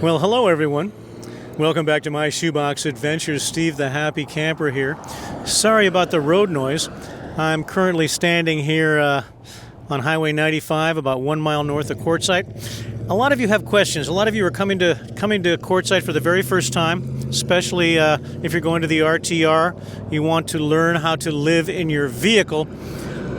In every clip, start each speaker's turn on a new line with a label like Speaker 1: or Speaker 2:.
Speaker 1: Well, hello everyone. Welcome back to my shoebox adventures. Steve the Happy Camper here. Sorry about the road noise. I'm currently standing here on Highway 95, about 1 mile north of Quartzite. A lot of you have questions. A lot of you are coming to Quartzite for the very first time, especially if you're going to the RTR. You want to learn how to live in your vehicle,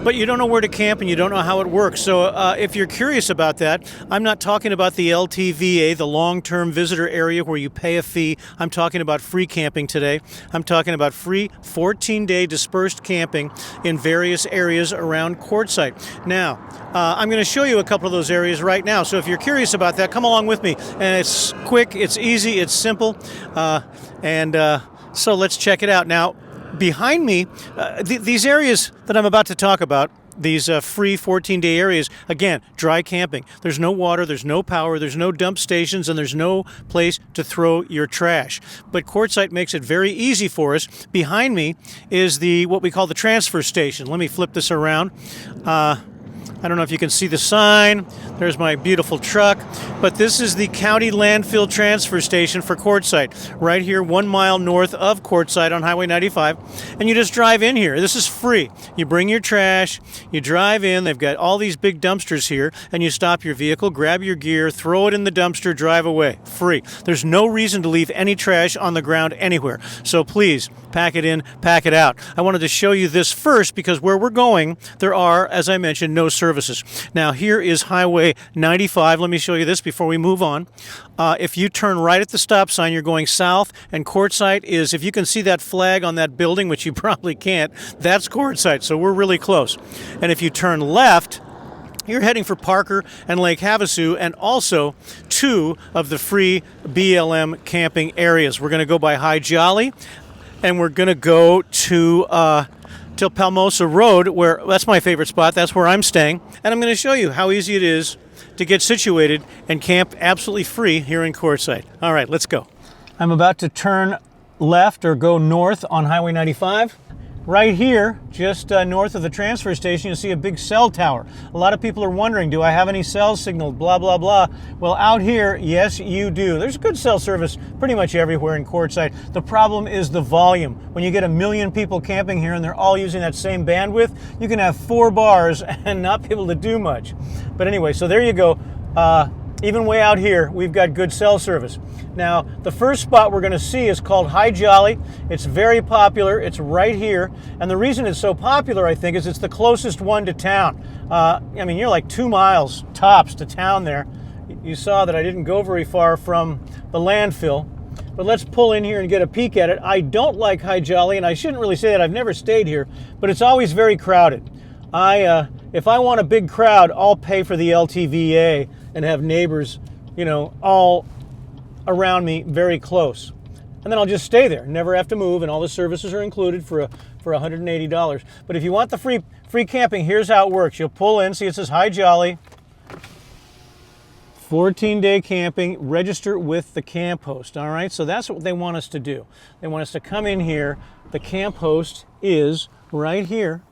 Speaker 1: but you don't know where to camp and you don't know how it works. So if you're curious about that, I'm not talking about the LTVA, the long-term visitor area where you pay a fee. I'm talking about free camping today. I'm talking about free 14-day dispersed camping in various areas around Quartzite. Now, I'm going to show you a couple of those areas right now. So if you're curious about that, come along with me. And it's quick, it's easy, it's simple. So let's check it out. Now, behind me, these areas that I'm about to talk about, these free 14-day areas, again, dry camping. There's no water, there's no power, there's no dump stations, and there's no place to throw your trash. But Quartzite makes it very easy for us. Behind me is what we call the transfer station. Let me flip this around. I don't know if you can see the sign. There's my beautiful truck. But this is the county landfill transfer station for Quartzite, right here 1 mile north of Quartzite on Highway 95. And you just drive in here. This is free. You bring your trash, you drive in. They've got all these big dumpsters here, and you stop your vehicle, grab your gear, throw it in the dumpster, drive away. Free. There's no reason to leave any trash on the ground anywhere. So please, pack it in, pack it out. I wanted to show you this first because where we're going, there are, as I mentioned, no services. Now, here is Highway 95. Let me show you this before we move on. If you turn right at the stop sign, you're going south, and Quartzite is, if you can see that flag on that building, which you probably can't, that's Quartzite, so we're really close. And if you turn left, you're heading for Parker and Lake Havasu, and also 2 of the free BLM camping areas. We're going to go by High Jolly, and we're going to go to Palmosa Road, where that's my favorite spot. That's where I'm staying. And I'm going to show you how easy it is to get situated and camp absolutely free here in Quartzite. All right, let's go. I'm about to turn left or go north on Highway 95. Right here, just north of the transfer station, you'll see a big cell tower. A lot of people are wondering, do I have any cell signal, blah, blah, blah. Well, out here, yes, you do. There's good cell service pretty much everywhere in Quartzite. The problem is the volume. When you get 1 million people camping here and they're all using that same bandwidth, you can have 4 bars and not be able to do much. But anyway, so there you go. Even way out here, we've got good cell service. Now, the first spot we're going to see is called High Jolly. It's very popular. It's right here. And the reason it's so popular, I think, is it's the closest one to town. I mean, you're like 2 miles tops to town there. You saw that I didn't go very far from the landfill. But let's pull in here and get a peek at it. I don't like High Jolly, and I shouldn't really say that. I've never stayed here, but it's always very crowded. If I want a big crowd, I'll pay for the LTVA and have neighbors, all around me very close. And then I'll just stay there, never have to move, and all the services are included for $180. But if you want the free camping, here's how it works. You'll pull in, see it says High Jolly, 14-day camping, register with the camp host, all right? So that's what they want us to do. They want us to come in here. The camp host is right here.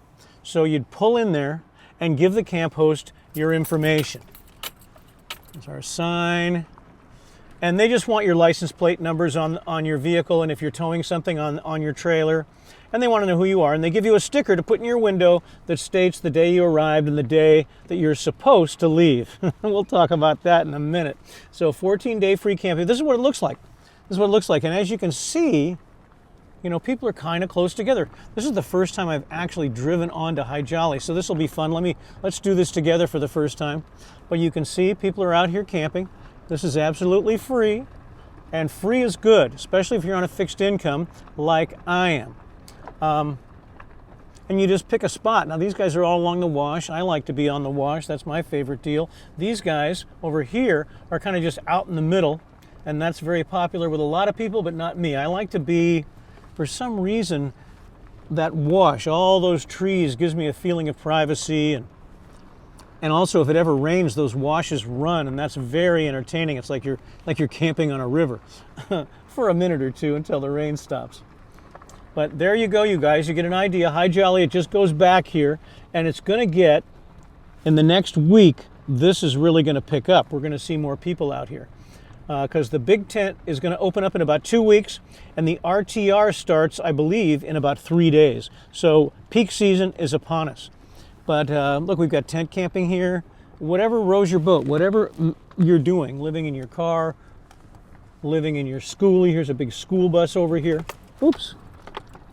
Speaker 1: So you'd pull in there and give the camp host your information. There's our sign. And they just want your license plate numbers on your vehicle, and if you're towing something on your trailer. And they want to know who you are. And they give you a sticker to put in your window that states the day you arrived and the day that you're supposed to leave. We'll talk about that in a minute. So 14-day free camping. This is what it looks like. This is what it looks like. And as you can see, people are kind of close together. This is the first time I've actually driven onto High Jolly, so this will be fun. Let's do this together for the first time. But you can see people are out here camping. This is absolutely free, and free is good, especially if you're on a fixed income like I am. And you just pick a spot. Now, these guys are all along the wash. I like to be on the wash. That's my favorite deal. These guys over here are kind of just out in the middle, and that's very popular with a lot of people, but not me. I like to be, for some reason, that wash, all those trees, gives me a feeling of privacy, and also if it ever rains, those washes run, and that's very entertaining. It's like you're camping on a river for a minute or two until the rain stops. But there you go, you guys. You get an idea. High Jolly, it just goes back here, and it's going to get, in the next week, this is really going to pick up. We're going to see more people out here. because the big tent is going to open up in about 2 weeks, and the RTR starts, I believe, in about 3 days. So peak season is upon us. But look, we've got tent camping here. Whatever rows your boat, whatever you're doing, living in your car, living in your schoolie. Here's a big school bus over here. Oops.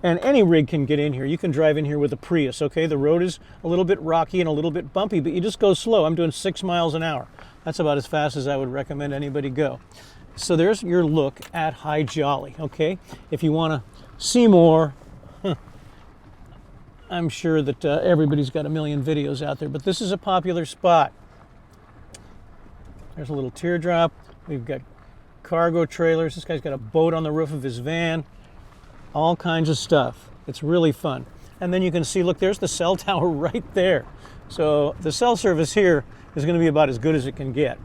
Speaker 1: And any rig can get in here. You can drive in here with a Prius, okay? The road is a little bit rocky and a little bit bumpy, but you just go slow. I'm doing 6 miles an hour. That's about as fast as I would recommend anybody go. So there's your look at High Jolly, okay? If you want to see more, I'm sure that everybody's got a million videos out there, but this is a popular spot. There's a little teardrop. We've got cargo trailers. This guy's got a boat on the roof of his van. All kinds of stuff. It's really fun. And then you can see, look, there's the cell tower right there. So the cell service here is going to be about as good as it can get.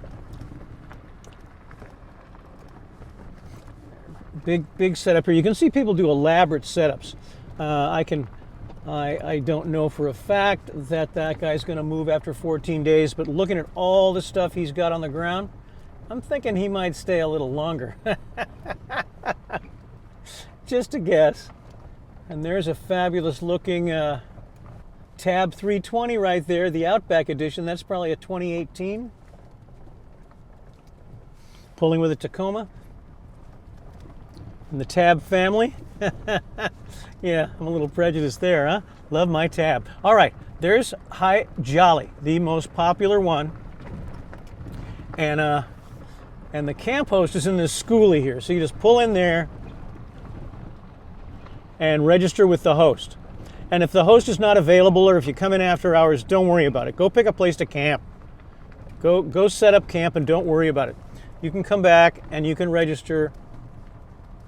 Speaker 1: Big setup here. You can see people do elaborate setups. I don't know for a fact that guy's going to move after 14 days, but looking at all the stuff he's got on the ground, I'm thinking he might stay a little longer. Just a guess. And there's a fabulous looking Tab 320 right there, the Outback edition. That's probably a 2018. Pulling with a Tacoma. And the Tab family. Yeah, I'm a little prejudiced there, huh? Love my Tab. All right, there's High Jolly, the most popular one. And the camp host is in this schoolie here. So you just pull in there and register with the host. And if the host is not available, or if you come in after hours, don't worry about it. Go pick a place to camp. Go set up camp and don't worry about it. You can come back and you can register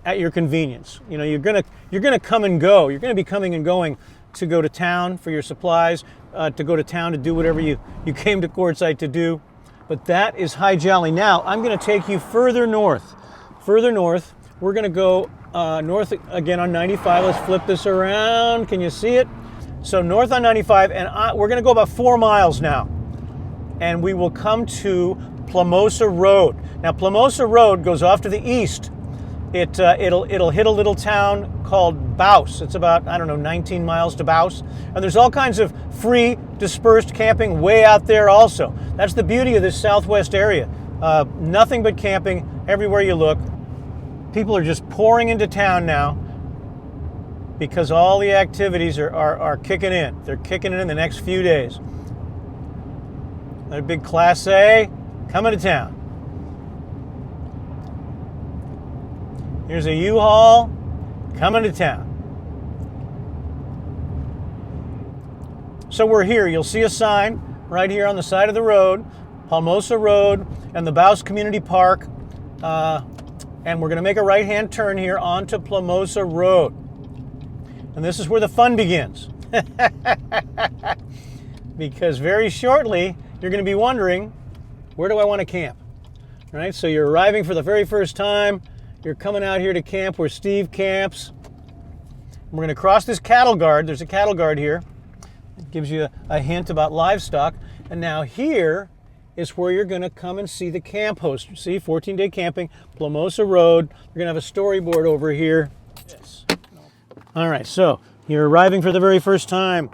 Speaker 1: at your convenience. You know, you're gonna come and go. You're gonna be coming and going to go to town for your supplies, to go to town to do whatever you came to Quartzite to do. But that is High Jolly. Now I'm gonna take you further north. Further north, we're gonna go north again on 95. Let's flip this around. Can you see it? So north on 95, and we're going to go about 4 miles now, and we will come to Plamosa Road. Now Plamosa Road goes off to the east. It'll hit a little town called Baus. It's about, I don't know, 19 miles to Baus, and there's all kinds of free dispersed camping way out there also. That's the beauty of this southwest area. Nothing but camping everywhere you look. People are just pouring into town now because all the activities are kicking in. They're kicking in the next few days. Another big Class A coming to town. Here's a U-Haul coming to town. So we're here. You'll see a sign right here on the side of the road, Plamosa Road and the Baus Community Park. And we're going to make a right-hand turn here onto Plamosa Road. And this is where the fun begins. Because very shortly, you're going to be wondering, where do I want to camp? All right, so you're arriving for the very first time. You're coming out here to camp where Steve camps. We're going to cross this cattle guard. There's a cattle guard here. It gives you a hint about livestock. And now here is where you're going to come and see the camp host. See, 14-day camping, Plamosa Road. We're going to have a storyboard over here. Yes. All right, so you're arriving for the very first time.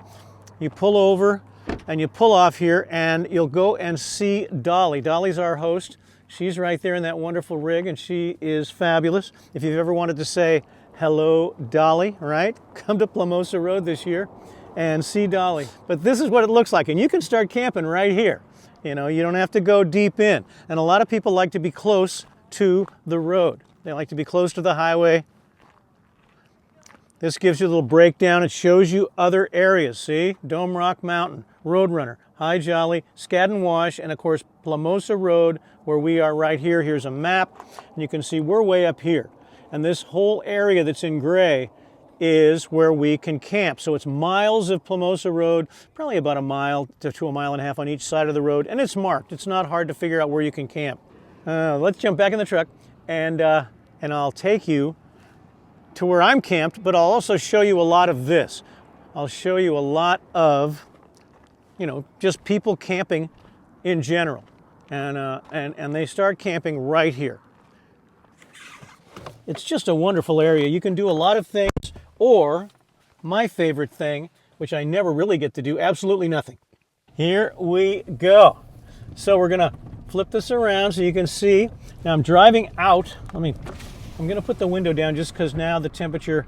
Speaker 1: You pull over and you pull off here and you'll go and see Dolly. Dolly's our host. She's right there in that wonderful rig and she is fabulous. If you've ever wanted to say, hello, Dolly, right? Come to Plamosa Road this year and see Dolly. But this is what it looks like, and you can start camping right here. You know, you don't have to go deep in. And a lot of people like to be close to the road. They like to be close to the highway. This gives you a little breakdown. It shows you other areas. See? Dome Rock Mountain, Roadrunner, High Jolly, Skadden Wash, and of course Plamosa Road, where we are right here. Here's a map, and you can see we're way up here. And this whole area that's in gray is where we can camp. So it's miles of Plamosa Road, probably about a mile to a mile and a half on each side of the road, and it's marked. It's not hard to figure out where you can camp. Let's jump back in the truck, and I'll take you to where I'm camped, but I'll also show you a lot of this. I'll show you a lot of, you know, just people camping in general, and they start camping right here. It's just a wonderful area. You can do a lot of things, or my favorite thing, which I never really get to do, absolutely nothing. Here we go. So we're gonna flip this around so you can see. Now I'm driving out. I'm gonna put the window down just because now the temperature,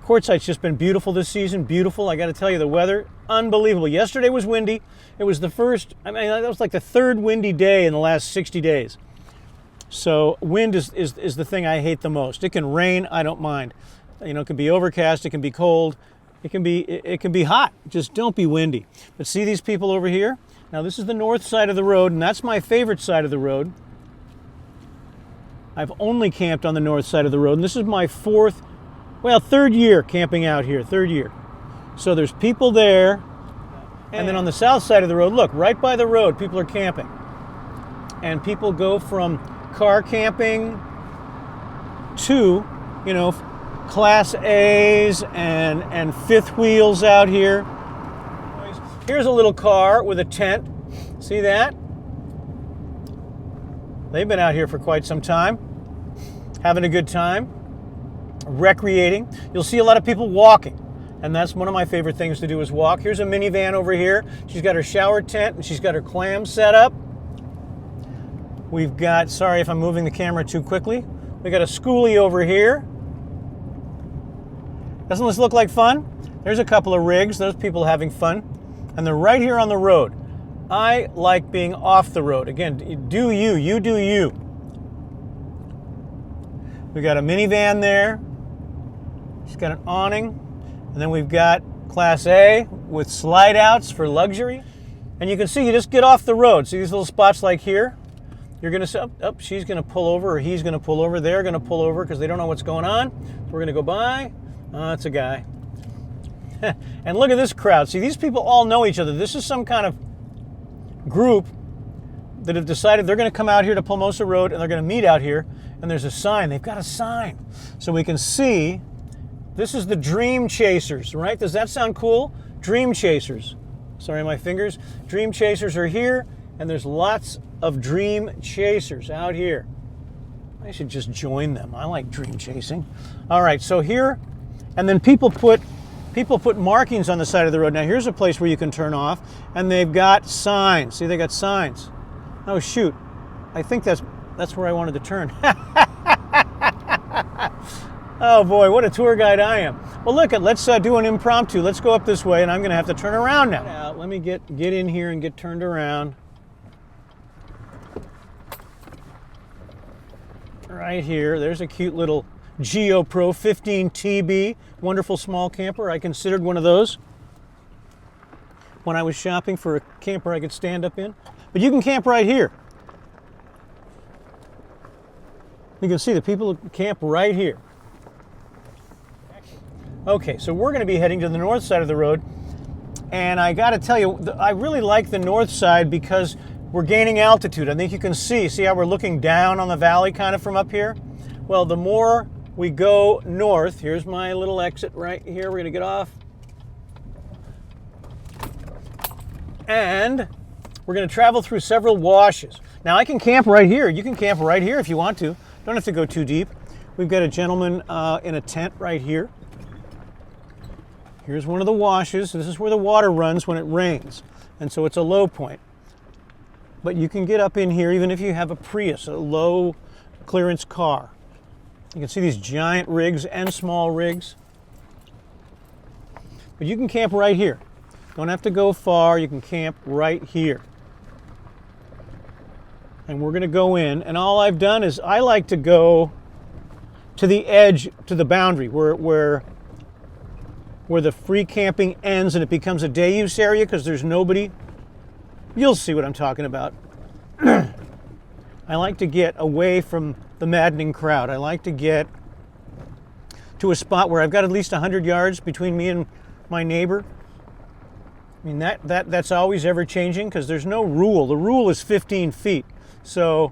Speaker 1: Quartzite's just been beautiful this season, beautiful. I gotta tell you, the weather, unbelievable. Yesterday was windy. It was the first, that was like the third windy day in the last 60 days. So wind is the thing I hate the most. It can rain, I don't mind. You know, it can be overcast, it can be cold, it can be hot. Just don't be windy. But see these people over here? Now this is the north side of the road, and that's my favorite side of the road. I've only camped on the north side of the road, and this is my third year camping out here, third year. So there's people there, and then on the south side of the road, look, right by the road, people are camping. And people go from car camping to, you know, Class A's and fifth wheels out here. Here's a little car with a tent. See that? They've been out here for quite some time, having a good time, recreating. You'll see a lot of people walking, and that's one of my favorite things to do is walk. Here's a minivan over here. She's got her shower tent, and she's got her clam set up. We've got, sorry if I'm moving the camera too quickly, we got a schoolie over here. Doesn't this look like fun? There's a couple of rigs, those people having fun. And they're right here on the road. I like being off the road. Again, do you do you. We got a minivan there. She's got an awning. And then we've got Class A with slide outs for luxury. And you can see, you just get off the road. See these little spots like here? You're going to say, oh, she's going to pull over, or he's going to pull over. They're going to pull over because they don't know what's going on. We're going to go by. Oh, it's a guy. And look at this crowd. See, these people all know each other. This is some kind of group that have decided they're going to come out here to Palmosa Road, and they're going to meet out here. And there's a sign. They've got a sign. So we can see, this is the Dream Chasers, right? Does that sound cool? Dream Chasers. Sorry, my fingers. Dream Chasers are here, and there's lots of dream chasers out here. I should just join them. I like dream chasing. All right, so here, and then people put markings on the side of the road. Now here's a place where you can turn off, and they've got signs. See, they got signs. Oh shoot, I think that's where I wanted to turn. Oh boy, what a tour guide I am. Well, look, let's do an impromptu. Let's go up this way, and I'm going to have to turn around now. Let me get in here and get turned around. Right here, there's a cute little GeoPro 15 TB, wonderful small camper. I considered one of those when I was shopping for a camper I could stand up in. But you can camp right here. You can see the people camp right here. Okay, so we're going to be heading to the north side of the road, and I got to tell you, I really like the north side because we're gaining altitude. I think you can see how we're looking down on the valley kind of from up here? Well, the more we go north, here's my little exit right here. We're going to get off. And we're going to travel through several washes. Now, I can camp right here. You can camp right here if you want to. Don't have to go too deep. We've got a gentleman in a tent right here. Here's one of the washes. This is where the water runs when it rains. And so it's a low point. But you can get up in here even if you have a Prius, a low clearance car. You can see these giant rigs and small rigs. But you can camp right here. Don't have to go far, you can camp right here. And we're gonna go in, and all I've done is I like to go to the edge, to the boundary, where the free camping ends and it becomes a day use area because there's nobody. You'll see what I'm talking about. I like to get away from the maddening crowd. I like to get to a spot where I've got at least 100 yards between me and my neighbor. I mean, that's always ever changing because there's no rule. The rule is 15 feet. So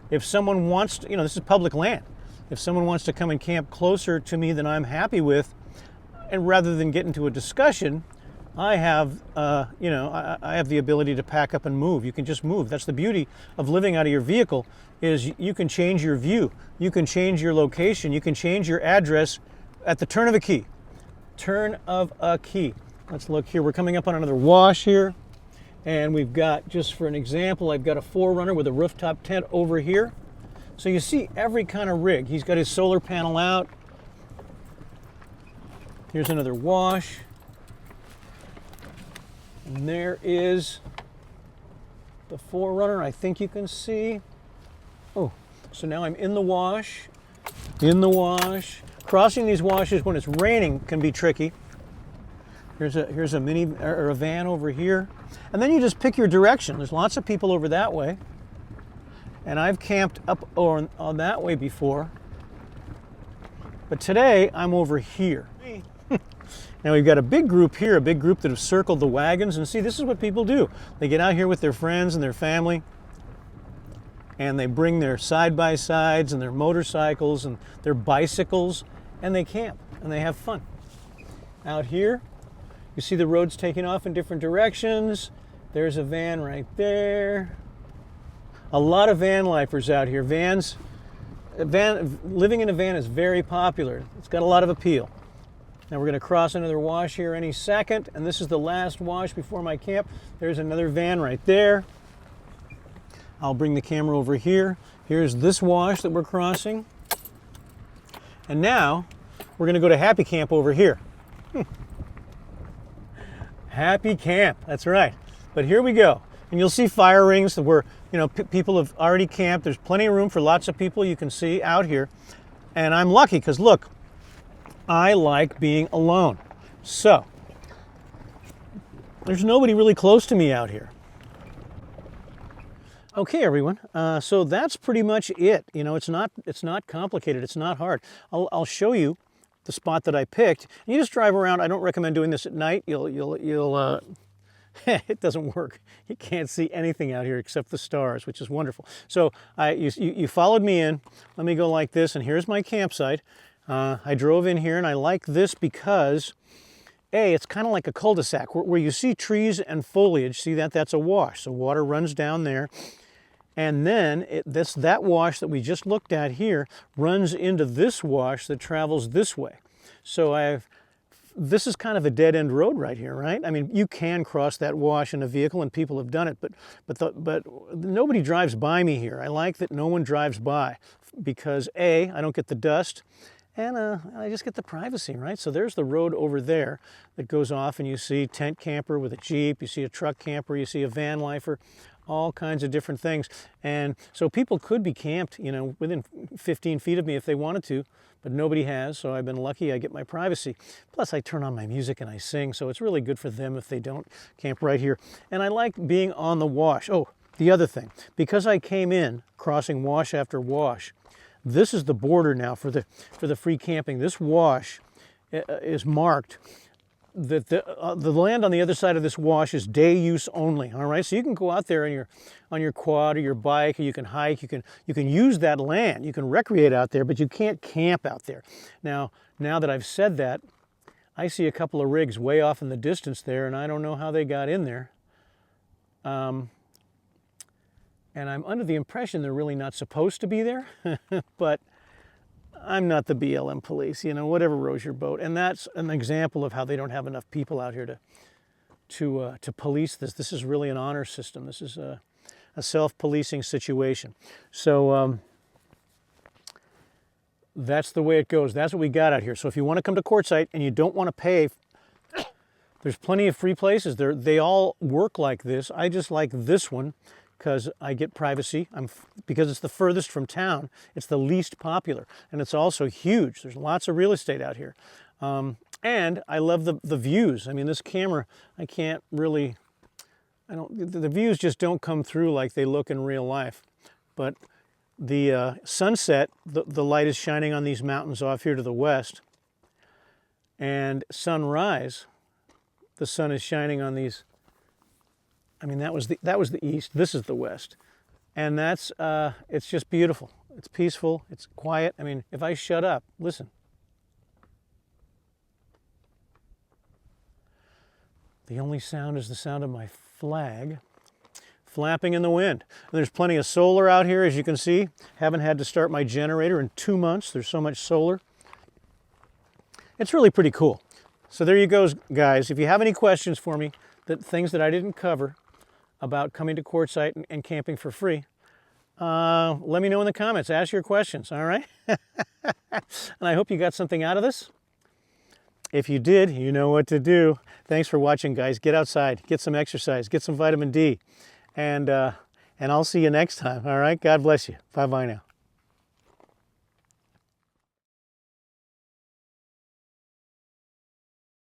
Speaker 1: if someone wants to, this is public land. If someone wants to come and camp closer to me than I'm happy with, and rather than get into a discussion, I have, I have the ability to pack up and move. You can just move. That's the beauty of living out of your vehicle, is you can change your view. You can change your location. You can change your address at the turn of a key. Turn of a key. Let's look here. We're coming up on another wash here. And we've got, just for an example, I've got a 4Runner with a rooftop tent over here. So you see every kind of rig. He's got his solar panel out. Here's another wash. And there is the 4Runner, I think you can see. Oh, so now I'm in the wash. In the wash. Crossing these washes when it's raining can be tricky. Here's a mini or a van over here. And then you just pick your direction. There's lots of people over that way. And I've camped up on that way before. But today I'm over here. Now we've got a big group here, a big group that have circled the wagons. And see, this is what people do. They get out here with their friends and their family. And they bring their side-by-sides and their motorcycles and their bicycles. And they camp and they have fun. Out here, you see the roads taking off in different directions. There's a van right there. A lot of van lifers out here. Living in a van is very popular. It's got a lot of appeal. Now we're going to cross another wash here any second, and this is the last wash before my camp. There's another van right there. I'll bring the camera over here. Here's this wash that we're crossing. And now we're going to go to Happy Camp over here. Happy Camp, that's right. But here we go. And you'll see fire rings where, people have already camped. There's plenty of room for lots of people you can see out here. And I'm lucky because look, I like being alone. So, there's nobody really close to me out here. Okay, everyone. So that's pretty much it. It's not complicated. It's not hard. I'll show you the spot that I picked. You just drive around. I don't recommend doing this at night. You'll it doesn't work. You can't see anything out here except the stars, which is wonderful. So you followed me in. Let me go like this, and here's my campsite. I drove in here, and I like this because, it's kind of like a cul-de-sac where you see trees and foliage. See that? That's a wash. So water runs down there. And then that wash that we just looked at here runs into this wash that travels this way. So this is kind of a dead-end road right here, right? I mean, you can cross that wash in a vehicle, and people have done it, but nobody drives by me here. I like that no one drives by because I don't get the dust, and I just get the privacy, right? So there's the road over there that goes off, and you see tent camper with a Jeep, you see a truck camper, you see a van lifer, all kinds of different things. And so people could be camped, within 15 feet of me if they wanted to, but nobody has, so I've been lucky. I get my privacy. Plus, I turn on my music and I sing, so it's really good for them if they don't camp right here. And I like being on the wash. Oh, the other thing, because I came in crossing wash after wash, this is the border now for the free camping. This wash is marked. The land on the other side of this wash is day use only. All right, so you can go out there on your quad or your bike, or you can hike. You can use that land. You can recreate out there, but you can't camp out there. Now that I've said that, I see a couple of rigs way off in the distance there, and I don't know how they got in there. And I'm under the impression they're really not supposed to be there, but I'm not the BLM police, whatever rows your boat. And that's an example of how they don't have enough people out here to police this. This is really an honor system. This is a self-policing situation. So that's the way it goes. That's what we got out here. So if you want to come to Quartzite and you don't want to pay, there's plenty of free places. They all work like this. I just like this one because I get privacy. Because it's the furthest from town, it's the least popular, and it's also huge. There's lots of real estate out here. And I love the views. I mean, this camera, the views just don't come through like they look in real life. But the sunset, the light is shining on these mountains off here to the west. And sunrise, the sun is shining on these. I mean, that was the east. This is the west, and it's just beautiful. It's peaceful. It's quiet. I mean, if I shut up, listen. The only sound is the sound of my flag flapping in the wind. There's plenty of solar out here, as you can see. Haven't had to start my generator in 2 months. There's so much solar. It's really pretty cool. So there you go, guys. If you have any questions for me, things that I didn't cover about coming to Quartzite and camping for free, let me know in the comments. Ask your questions, all right? And I hope you got something out of this. If you did, you know what to do. Thanks for watching, guys. Get outside, get some exercise, get some vitamin D, and I'll see you next time, all right? God bless you. Bye-bye now.